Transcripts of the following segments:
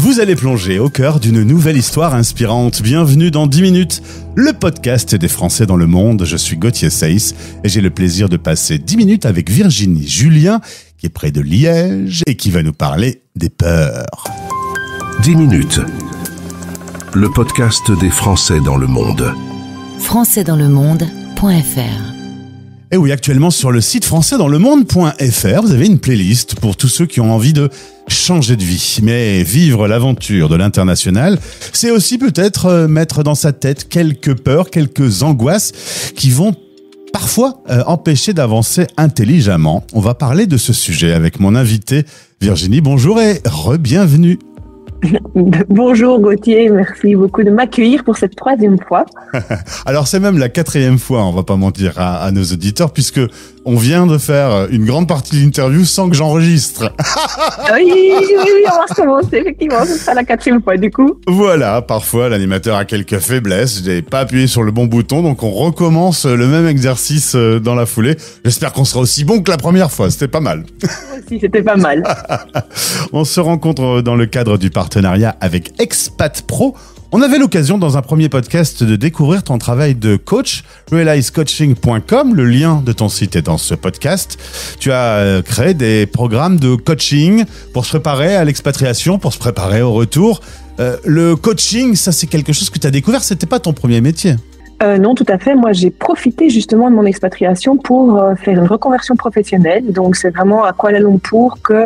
Vous allez plonger au cœur d'une nouvelle histoire inspirante. Bienvenue dans 10 minutes, le podcast des Français dans le monde. Je suis Gauthier Seyss et j'ai le plaisir de passer 10 minutes avec Virginie Julien, qui est près de Liège et qui va nous parler des peurs. 10 minutes, le podcast des Français dans le monde. Françaisdanslemonde.fr. Et oui, actuellement sur le site françaisdanslemonde.fr, vous avez une playlist pour tous ceux qui ont envie de changer de vie. Mais vivre l'aventure de l'international, c'est aussi peut-être mettre dans sa tête quelques peurs, quelques angoisses qui vont parfois empêcher d'avancer intelligemment. On va parler de ce sujet avec mon invité Virginie. Bonjour et re-bienvenue. Bonjour Gauthier, merci beaucoup de m'accueillir pour cette 3e fois. Alors c'est même la 4e fois, on va pas mentir à nos auditeurs, puisque on vient de faire une grande partie de l'interview sans que j'enregistre. Oui, on va recommencer, effectivement, ce sera la 4e fois du coup. Voilà, parfois l'animateur a quelques faiblesses, j'ai pas appuyé sur le bon bouton, donc on recommence le même exercice dans la foulée. J'espère qu'on sera aussi bon que la première fois, c'était pas mal. Si, c'était pas mal. On se rencontre dans le cadre du partenariat avec Expat Pro. On avait l'occasion dans un premier podcast de découvrir ton travail de coach, realizecoaching.com. Le lien de ton site est dans ce podcast. Tu as créé des programmes de coaching pour se préparer à l'expatriation, pour se préparer au retour. Le coaching, ça c'est quelque chose que tu as découvert, c'était pas ton premier métier. Non, tout à fait. Moi, j'ai profité justement de mon expatriation pour faire une reconversion professionnelle. Donc, c'est vraiment à Kuala Lumpur que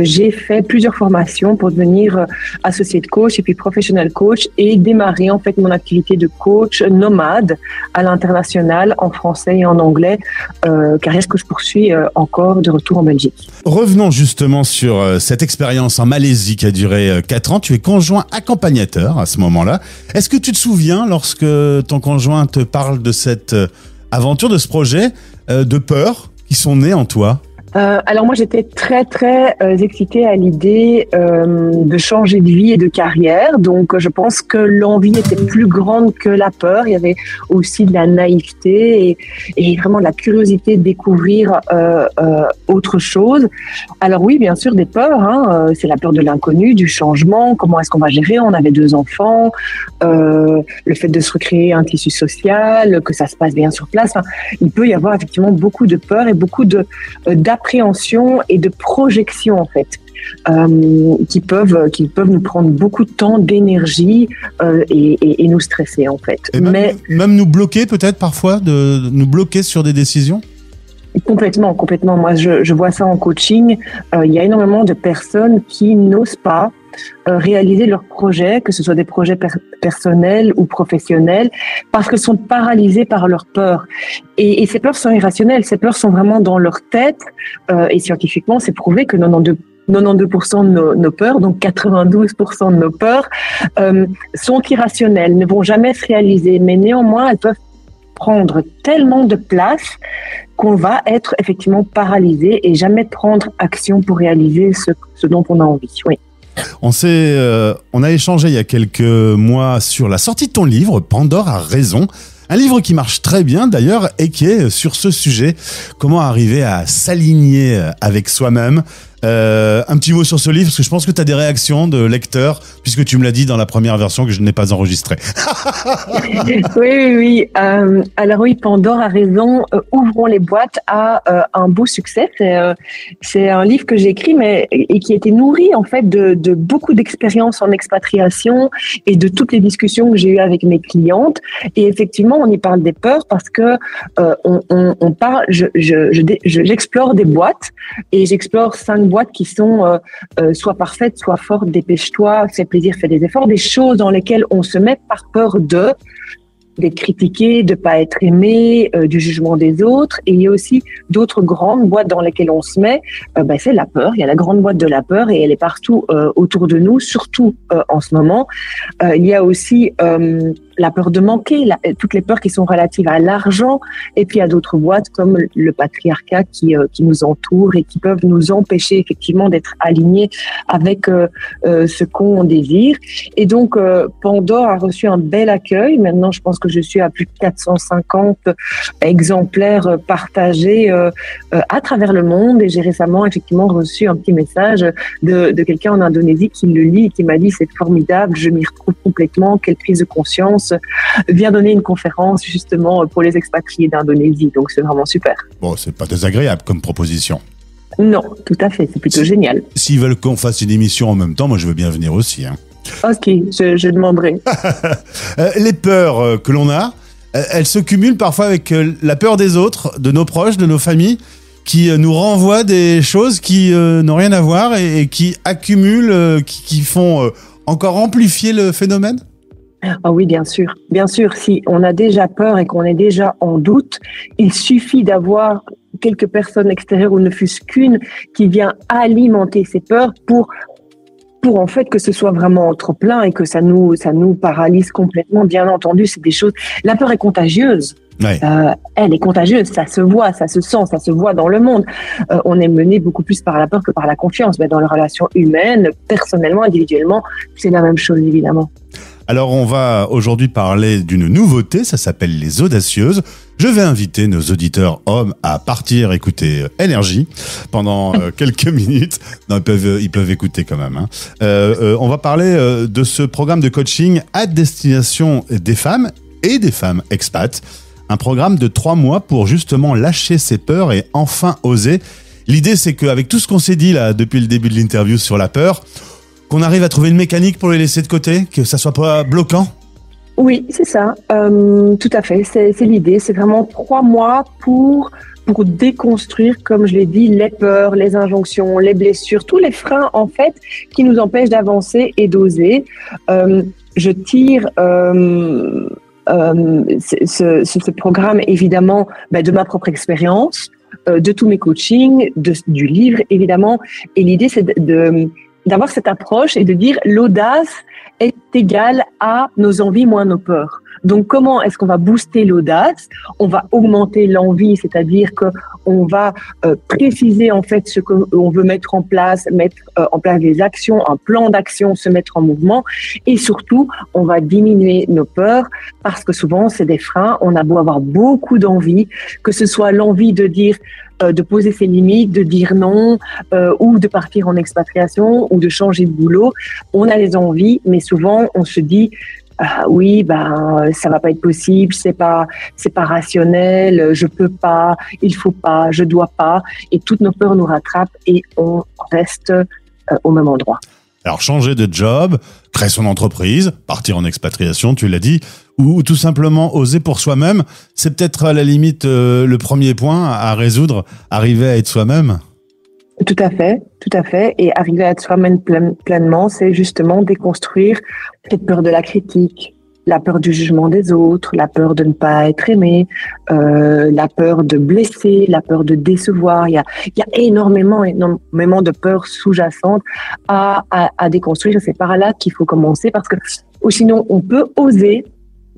j'ai fait plusieurs formations pour devenir associate coach et puis professional coach et démarrer en fait mon activité de coach nomade à l'international en français et en anglais, carrière que je poursuis encore de retour en Belgique. Revenons justement sur cette expérience en Malaisie qui a duré 4 ans. Tu es conjoint accompagnateur à ce moment-là. Est-ce que tu te souviens lorsque ton conjoint te parle de cette aventure, de ce projet, de peurs qui sont nées en toi? Alors moi j'étais très excitée à l'idée de changer de vie et de carrière, donc je pense que l'envie était plus grande que la peur. Il y avait aussi de la naïveté et vraiment de la curiosité de découvrir autre chose. Alors oui, bien sûr des peurs, c'est la peur de l'inconnu, du changement, comment est-ce qu'on va gérer, on avait 2 enfants, le fait de se recréer un tissu social, que ça se passe bien sur place. Enfin, il peut y avoir effectivement beaucoup de peurs et beaucoup d'appréhension et de projection en fait, qui peuvent nous prendre beaucoup de temps, d'énergie et nous stresser en fait. Mais même nous bloquer peut-être parfois, de nous bloquer sur des décisions. Complètement. Moi, je vois ça en coaching. Il y a énormément de personnes qui n'osent pas réaliser leurs projets, que ce soit des projets personnels ou professionnels, parce qu'elles sont paralysées par leurs peurs. Et ces peurs sont irrationnelles. Ces peurs sont vraiment dans leur tête. Et scientifiquement, c'est prouvé que 92% de nos peurs, donc 92% de nos peurs, sont irrationnelles, ne vont jamais se réaliser. Mais néanmoins, elles peuvent prendre tellement de place qu'on va être effectivement paralysé et jamais prendre action pour réaliser ce dont on a envie. Oui. On a échangé il y a quelques mois sur la sortie de ton livre, Pandore a raison. Un livre qui marche très bien d'ailleurs et qui est sur ce sujet, comment arriver à s'aligner avec soi-même. Un petit mot sur ce livre, parce que je pense que tu as des réactions de lecteurs, puisque tu me l'as dit dans la première version que je n'ai pas enregistrée. Oui. Alors oui, Pandore a raison. Ouvrons les boîtes à un beau succès. C'est un livre que j'ai écrit, et qui a été nourri en fait de beaucoup d'expériences en expatriation et de toutes les discussions que j'ai eues avec mes clientes. Et effectivement, on y parle des peurs parce que on parle. J'explore des boîtes et j'explore 5 boîtes qui sont soit parfaites, soit fortes. Dépêche-toi, fais plaisir, fais des efforts, des choses dans lesquelles on se met par peur d'être critiqué, de pas être aimé, du jugement des autres. Et il y a aussi d'autres grandes boîtes dans lesquelles on se met. C'est la peur. Il y a la grande boîte de la peur et elle est partout autour de nous, surtout en ce moment. Il y a aussi la peur de manquer, toutes les peurs qui sont relatives à l'argent, et puis à d'autres boîtes comme le patriarcat qui nous entoure et qui peuvent nous empêcher effectivement d'être alignés avec ce qu'on désire. Et donc Pandore a reçu un bel accueil. Maintenant, je pense que je suis à plus de 450 exemplaires partagés à travers le monde, et j'ai récemment effectivement reçu un petit message de quelqu'un en Indonésie qui le lit et qui m'a dit c'est formidable, je m'y retrouve complètement, quelle prise de conscience, vient donner une conférence justement pour les expatriés d'Indonésie, donc c'est vraiment super. Bon, c'est pas désagréable comme proposition. Non, tout à fait, c'est plutôt génial. S'ils veulent qu'on fasse une émission en même temps, moi je veux bien venir aussi. Hein. Ok, je demanderai. Les peurs que l'on a, elles se cumulent parfois avec la peur des autres, de nos proches, de nos familles, qui nous renvoient des choses qui n'ont rien à voir et qui accumulent, qui font encore amplifier le phénomène. Ah oui, bien sûr. Bien sûr, si on a déjà peur et qu'on est déjà en doute, il suffit d'avoir quelques personnes extérieures ou ne fût-ce qu'une qui vient alimenter ces peurs pour en fait que ce soit vraiment trop plein et que ça nous paralyse complètement. Bien entendu, c'est des choses. La peur est contagieuse. Ouais. Elle est contagieuse, ça se voit, ça se sent, ça se voit dans le monde. On est mené beaucoup plus par la peur que par la confiance. Mais dans les relations humaines, personnellement, individuellement, c'est la même chose évidemment. Alors on va aujourd'hui parler d'une nouveauté, ça s'appelle les audacieuses. Je vais inviter nos auditeurs hommes à partir écouter Énergie pendant quelques minutes. Non, ils peuvent écouter quand même. Hein. On va parler de ce programme de coaching à destination des femmes et des femmes expats. Un programme de 3 mois pour justement lâcher ses peurs et enfin oser. L'idée, c'est qu'avec tout ce qu'on s'est dit là depuis le début de l'interview sur la peur, qu'on arrive à trouver une mécanique pour les laisser de côté, que ça soit pas bloquant. Oui, c'est ça. Tout à fait. C'est l'idée. C'est vraiment 3 mois pour déconstruire, comme je l'ai dit, les peurs, les injonctions, les blessures, tous les freins en fait qui nous empêchent d'avancer et d'oser. Je tire ce programme évidemment de ma propre expérience, de tous mes coachings, du livre évidemment. Et l'idée c'est d'avoir cette approche et de dire l'audace est égale à nos envies moins nos peurs. Donc comment est-ce qu'on va booster l'audace? On va augmenter l'envie, c'est-à-dire que on va préciser en fait ce qu'on veut mettre en place des actions, un plan d'action, se mettre en mouvement, et surtout on va diminuer nos peurs parce que souvent c'est des freins. On a beau avoir beaucoup d'envie, que ce soit l'envie de dire de poser ses limites, de dire non, ou de partir en expatriation, ou de changer de boulot. On a les envies, mais souvent on se dit oui, ça va pas être possible, c'est pas rationnel, je peux pas, il faut pas, je dois pas, et toutes nos peurs nous rattrapent et on reste au même endroit. Alors changer de job, créer son entreprise, partir en expatriation, tu l'as dit, ou tout simplement oser pour soi-même, c'est peut-être à la limite le premier point à résoudre, arriver à être soi-même. Tout à fait. Et arriver à être soi-même pleinement, c'est justement déconstruire cette peur de la critique, la peur du jugement des autres, la peur de ne pas être aimé, la peur de blesser, la peur de décevoir. Il y a énormément de peurs sous-jacentes à déconstruire. Et c'est par là qu'il faut commencer parce que, ou sinon, on peut oser,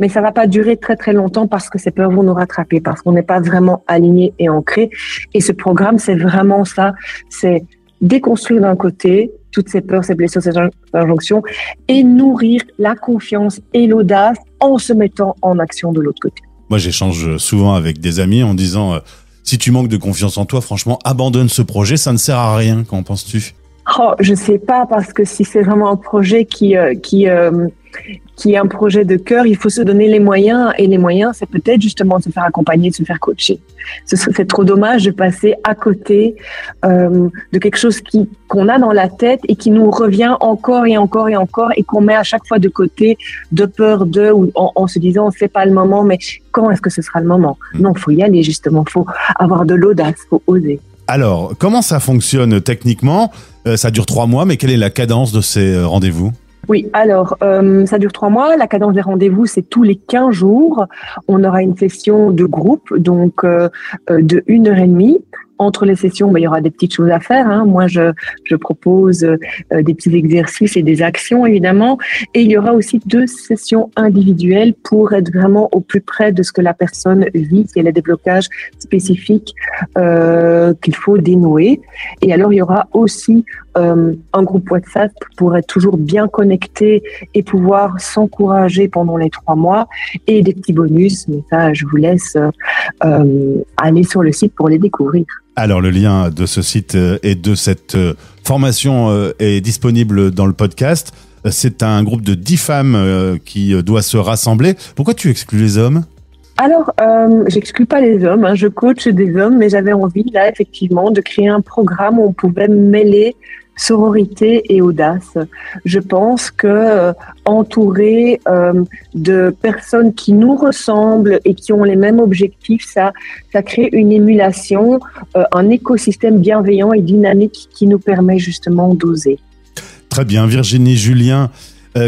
mais ça va pas durer très très longtemps parce que ces peurs vont nous rattraper, parce qu'on n'est pas vraiment aligné et ancré. Et ce programme, c'est vraiment ça, c'est déconstruire d'un côté toutes ces peurs, ces blessures, ces injonctions, et nourrir la confiance et l'audace en se mettant en action de l'autre côté. Moi, j'échange souvent avec des amis en disant si tu manques de confiance en toi, franchement, abandonne ce projet, ça ne sert à rien. Qu'en penses-tu? Je sais pas, parce que si c'est vraiment un projet qui est un projet de cœur, il faut se donner les moyens, et les moyens, c'est peut-être justement de se faire accompagner, de se faire coacher. C'est trop dommage de passer à côté de quelque chose qu'on a dans la tête et qui nous revient encore et encore et encore, et qu'on met à chaque fois de côté de peur ou en se disant c'est pas le moment, mais quand est-ce que ce sera le moment? Non, faut y aller justement, faut avoir de l'audace, faut oser. Alors, comment ça fonctionne techniquement? Ça dure 3 mois, mais quelle est la cadence de ces rendez-vous? Oui, alors ça dure 3 mois. La cadence des rendez-vous, c'est tous les 15 jours. On aura une session de groupe, donc de 1h30. entre les sessions, il y aura des petites choses à faire. Moi, je propose des petits exercices et des actions, évidemment. Et il y aura aussi 2 sessions individuelles pour être vraiment au plus près de ce que la personne vit, s'il y a des blocages spécifiques qu'il faut dénouer. Et alors, il y aura aussi un groupe WhatsApp pour être toujours bien connecté et pouvoir s'encourager pendant les 3 mois, et des petits bonus, mais ça, je vous laisse aller sur le site pour les découvrir. Alors, le lien de ce site et de cette formation est disponible dans le podcast. C'est un groupe de 10 femmes qui doit se rassembler. Pourquoi tu exclus les hommes ? Alors, j'exclus pas les hommes, je coach des hommes, mais j'avais envie, là, effectivement, de créer un programme où on pouvait mêler sororité et audace. Je pense que entouré de personnes qui nous ressemblent et qui ont les mêmes objectifs, ça crée une émulation, un écosystème bienveillant et dynamique qui nous permet justement d'oser. Très bien, Virginie Julien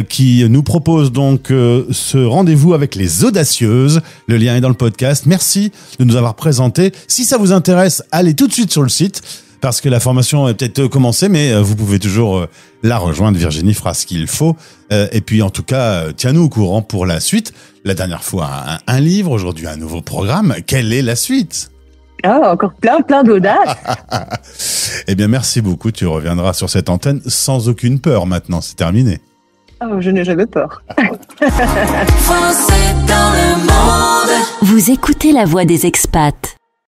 qui nous propose donc ce rendez-vous avec les audacieuses. Le lien est dans le podcast. Merci de nous avoir présenté. Si ça vous intéresse, allez tout de suite sur le site, parce que la formation est peut-être commencée, mais vous pouvez toujours la rejoindre. Virginie fera ce qu'il faut. Et puis, en tout cas, tiens-nous au courant pour la suite. La dernière fois, un livre. Aujourd'hui, un nouveau programme. Quelle est la suite ? Ah, encore plein d'audace. Eh bien, merci beaucoup. Tu reviendras sur cette antenne sans aucune peur maintenant. C'est terminé. Oh, je n'ai jamais peur. Français dans le monde. Vous écoutez La Voix des expats.